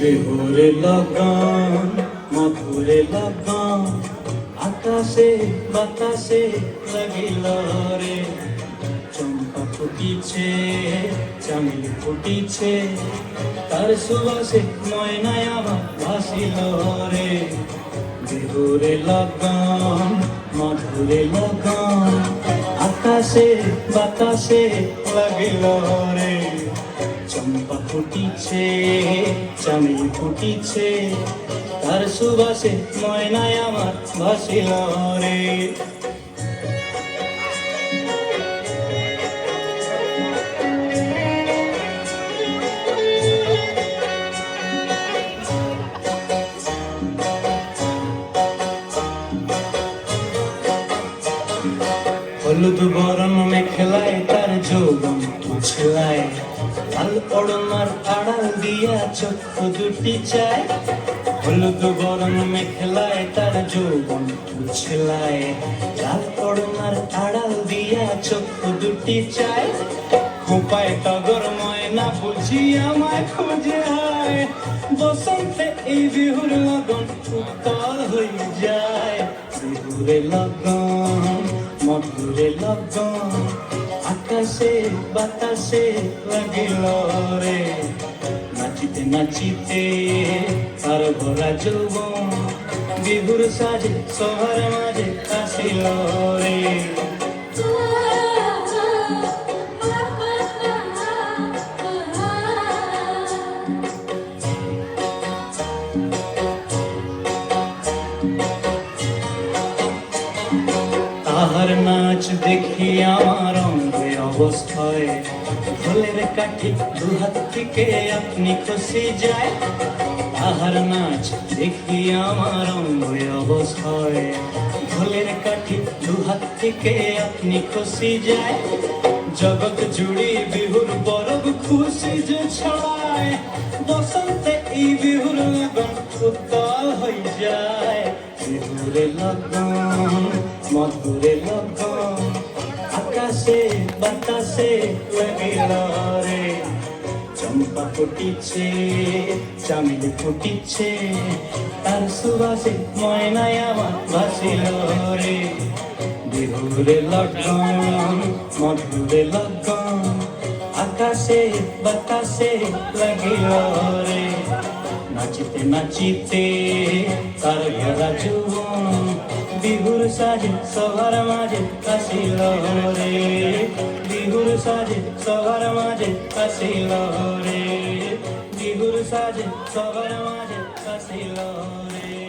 বিহুরে লগন মধুরে লগন আকাশে বাতাসে লাগিল রে, চম্পা ফুটিছে চামেলি ফুটিছে, তার সুবাসে ময়নায় আমার ভাসিল রে। বিহুরে লগন মধুরে লগন আকাশে বাতাসে লাগিল রে, চম্পা ফুটিছে চামেলি ফুটিছে, তার সুবাসে ময়নায় আমার ভাসিল রে। হলুদ বরণ মেখলায় তার যৌবন উছলায়, লাল ওড়নার আড়াল দিয়া চক্ষু দুটি চায়। হলুদ বরণ মেখলায় তার যৌবন উছলায়, লাল ওড়নার আড়াল দিয়া চক্ষু দুটি চায়। খোঁপায় টগর ময়না বুঝি আমায় খুঁজে আয়, বসন্তে এই বিহুর লগন উত্তল হয়ে যায়। বিহুরে লগন মধুরে লগন আকাশে বাতাসে লাগিল রে, নাচিতে নাচিতে তার ভরা যৌবন বিহুর সাজে সবার মাঝে আসিল রে। তাহার নাচ দেখি আমার অঙ্গে অবস্থায়, ঢোলের কাঠি দুহাত থেকে আপনি খসে যায়। তাহার নাচ দেখি আমার অঙ্গে অবস্থায়, ঢোলের কাঠি দুহাত থেকে আপনি খসে যায়। জগৎ জুড়ে বিহুর বরব খুশি যে ছড়ায়, বসন্তে এই বিহুর লগন উত্তাল হয়ে যায়। বিহুরে লগন মধুরে লগন আকাশে বাতাসে লাগিল রে, চম্পা ফুটিছে চামেলি ফুটিছে, তার সুবাসে ময়নায় আমার ভাসিল রে। বিহুরে লগন মধুরে লগন আকাশে বাতাসে লাগিল রে, নাচিতে নাচিতে তার ভরা যৌবন বিহুর সাজে সবার মাঝে আসিল রে। বিহুর সাজে সবার মাঝে আসিল রে, বিহুর সাজে সবার মাঝে আসিল রে।